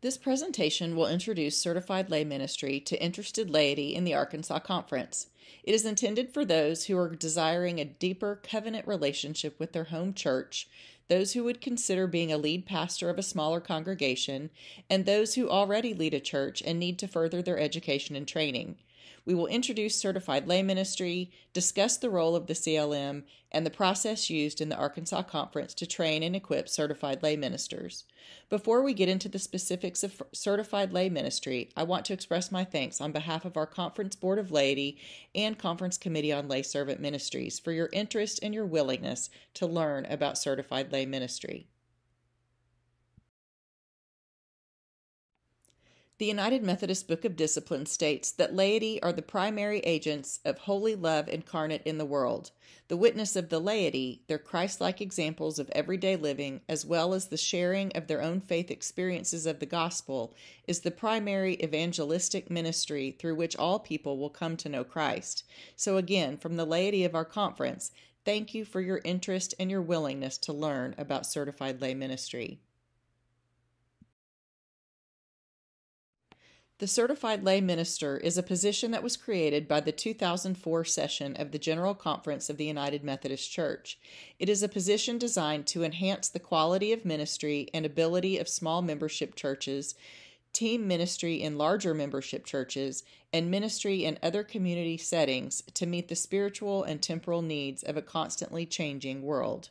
This presentation will introduce certified lay ministry to interested laity in the Arkansas Conference. It is intended for those who are desiring a deeper covenant relationship with their home church, those who would consider being a lead pastor of a smaller congregation, and those who already lead a church and need to further their education and training. We will introduce certified lay ministry, discuss the role of the CLM, and the process used in the Arkansas Conference to train and equip certified lay ministers. Before we get into the specifics of certified lay ministry, I want to express my thanks on behalf of our Conference Board of Laity and Conference Committee on Lay Servant Ministries for your interest and your willingness to learn about certified lay ministry. The United Methodist Book of Discipline states that laity are the primary agents of holy love incarnate in the world. The witness of the laity, their Christ-like examples of everyday living, as well as the sharing of their own faith experiences of the gospel, is the primary evangelistic ministry through which all people will come to know Christ. So again, from the laity of our conference, thank you for your interest and your willingness to learn about certified lay ministry. The certified lay minister is a position that was created by the 2004 session of the General Conference of the United Methodist Church. It is a position designed to enhance the quality of ministry and ability of small membership churches, team ministry in larger membership churches, and ministry in other community settings to meet the spiritual and temporal needs of a constantly changing world.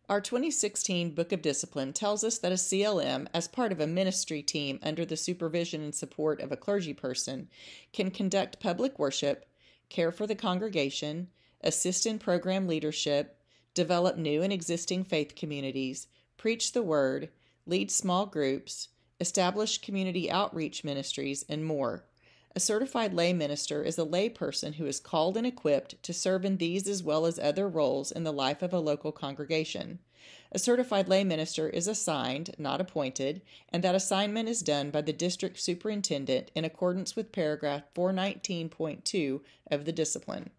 Our 2016 Book of Discipline tells us that a CLM, as part of a ministry team under the supervision and support of a clergy person, can conduct public worship, care for the congregation, assist in program leadership, develop new and existing faith communities, preach the word, lead small groups, establish community outreach ministries, and more. A certified lay minister is a lay person who is called and equipped to serve in these as well as other roles in the life of a local congregation. A certified lay minister is assigned, not appointed, and that assignment is done by the district superintendent in accordance with paragraph 419.2 of the discipline.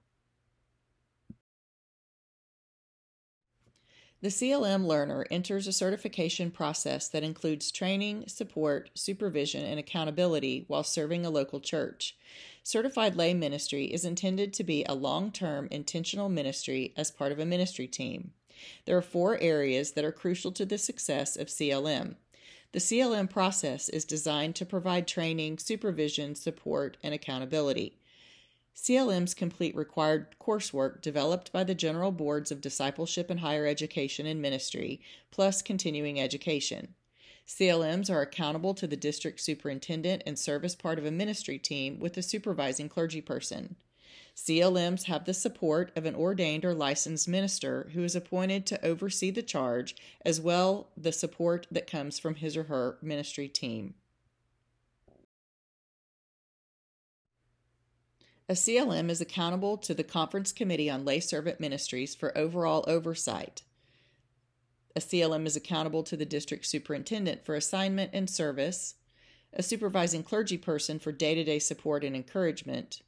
The CLM learner enters a certification process that includes training, support, supervision, and accountability while serving a local church. Certified lay ministry is intended to be a long-term intentional ministry as part of a ministry team. There are 4 areas that are crucial to the success of CLM. The CLM process is designed to provide training, supervision, support, and accountability. CLMs complete required coursework developed by the General Boards of Discipleship and Higher Education and Ministry, plus continuing education. CLMs are accountable to the district superintendent and serve as part of a ministry team with a supervising clergy person. CLMs have the support of an ordained or licensed minister who is appointed to oversee the charge, as well the support that comes from his or her ministry team. A CLM is accountable to the Conference Committee on Lay Servant Ministries for overall oversight. A CLM is accountable to the district superintendent for assignment and service, a supervising clergy person for day-to-day support and encouragement,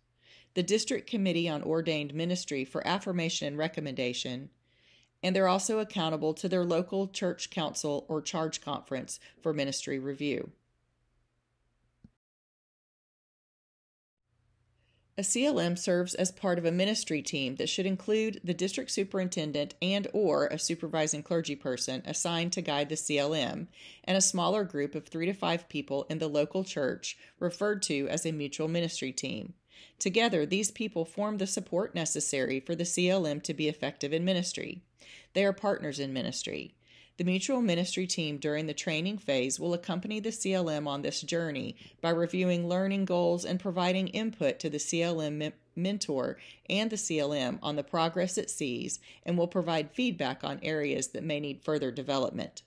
the district committee on ordained ministry for affirmation and recommendation, and they're also accountable to their local church council or charge conference for ministry review. A CLM serves as part of a ministry team that should include the district superintendent and/or a supervising clergy person assigned to guide the CLM, and a smaller group of 3 to 5 people in the local church referred to as a mutual ministry team. Together, these people form the support necessary for the CLM to be effective in ministry. They are partners in ministry. The mutual ministry team during the training phase will accompany the CLM on this journey by reviewing learning goals and providing input to the CLM mentor and the CLM on the progress it sees, and will provide feedback on areas that may need further development.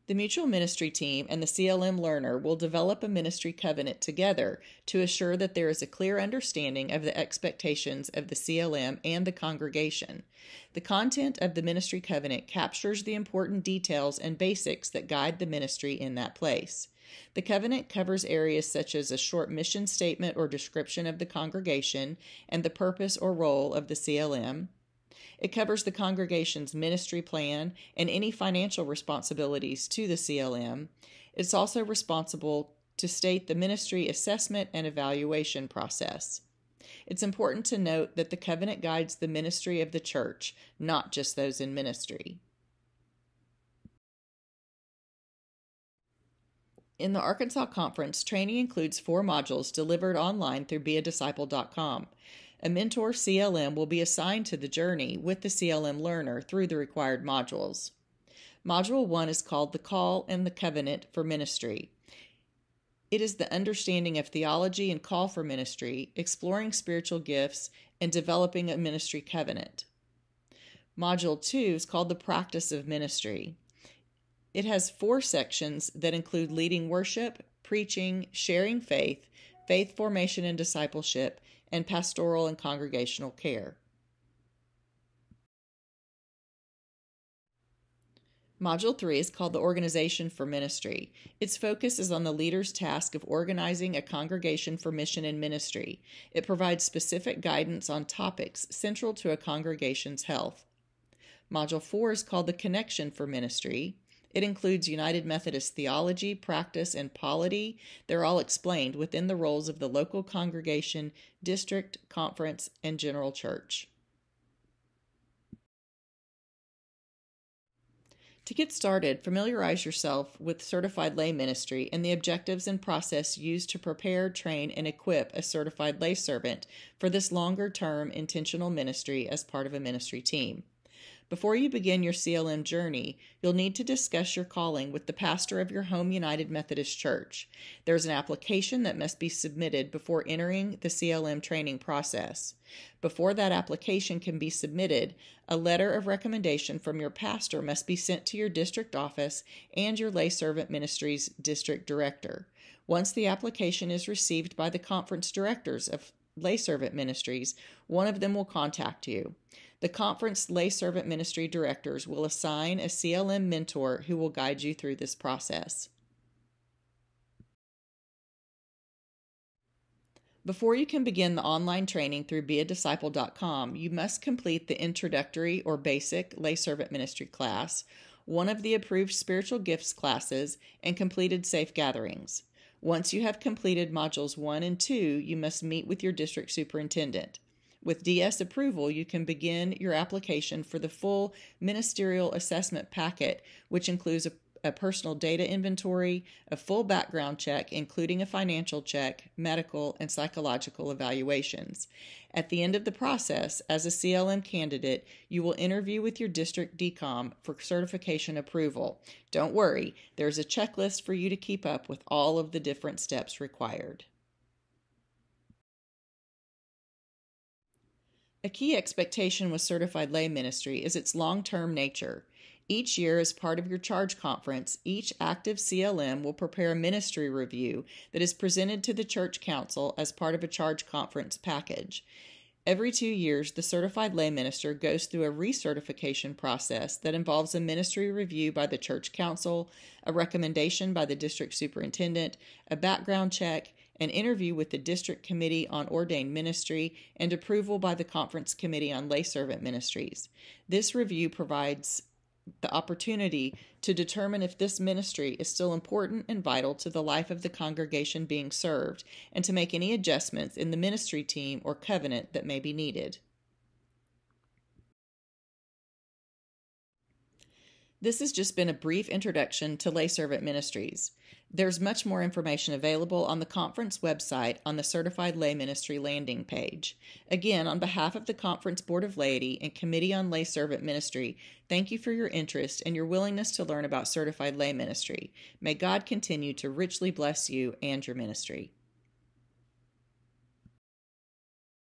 The mutual ministry team and the CLM learner will develop a ministry covenant together to assure that there is a clear understanding of the expectations of the CLM and the congregation. The content of the ministry covenant captures the important details and basics that guide the ministry in that place. The covenant covers areas such as a short mission statement or description of the congregation and the purpose or role of the CLM. It covers the congregation's ministry plan and any financial responsibilities to the CLM. It's also responsible to state the ministry assessment and evaluation process. It's important to note that the covenant guides the ministry of the church, not just those in ministry. In the Arkansas Conference, training includes 4 modules delivered online through beadisciple.com. A mentor CLM will be assigned to the journey with the CLM learner through the required modules. Module 1 is called The Call and the Covenant for Ministry. It is the understanding of theology and call for ministry, exploring spiritual gifts, and developing a ministry covenant. Module 2 is called The Practice of Ministry. It has 4 sections that include leading worship, preaching, sharing faith, faith formation and discipleship, and pastoral and congregational care. Module 3 is called the Organization for Ministry. Its focus is on the leader's task of organizing a congregation for mission and ministry. It provides specific guidance on topics central to a congregation's health. Module 4 is called the Connection for Ministry. It includes United Methodist theology, practice, and polity. They're all explained within the roles of the local congregation, district, conference, and general church. To get started, familiarize yourself with certified lay ministry and the objectives and process used to prepare, train, and equip a certified lay servant for this longer-term intentional ministry as part of a ministry team. Before you begin your CLM journey, you'll need to discuss your calling with the pastor of your home United Methodist Church. There's an application that must be submitted before entering the CLM training process. Before that application can be submitted, a letter of recommendation from your pastor must be sent to your district office and your lay servant ministry's district director. Once the application is received by the conference directors of lay servant ministries, one of them will contact you. The conference lay servant ministry directors will assign a CLM mentor who will guide you through this process. Before you can begin the online training through beadisciple.com, you must complete the introductory or basic lay servant ministry class, one of the approved spiritual gifts classes, and completed safe gatherings. Once you have completed modules 1 and 2, you must meet with your district superintendent. With DS approval, you can begin your application for the full ministerial assessment packet, which includes a personal data inventory, a full background check, including a financial check, medical, and psychological evaluations. At the end of the process, as a CLM candidate, you will interview with your district DCOM for certification approval. Don't worry, there's a checklist for you to keep up with all of the different steps required. A key expectation with certified lay ministry is its long-term nature. Each year, as part of your charge conference, each active CLM will prepare a ministry review that is presented to the church council as part of a charge conference package. Every 2 years, the certified lay minister goes through a recertification process that involves a ministry review by the church council, a recommendation by the district superintendent, a background check, an interview with the district committee on ordained ministry, and approval by the conference committee on lay servant ministries. This review provides the opportunity to determine if this ministry is still important and vital to the life of the congregation being served, and to make any adjustments in the ministry team or covenant that may be needed. This has just been a brief introduction to lay servant ministries. There's much more information available on the conference website on the Certified Lay Ministry landing page. Again, on behalf of the Conference Board of Laity and Committee on Lay Servant Ministry, thank you for your interest and your willingness to learn about certified lay ministry. May God continue to richly bless you and your ministry.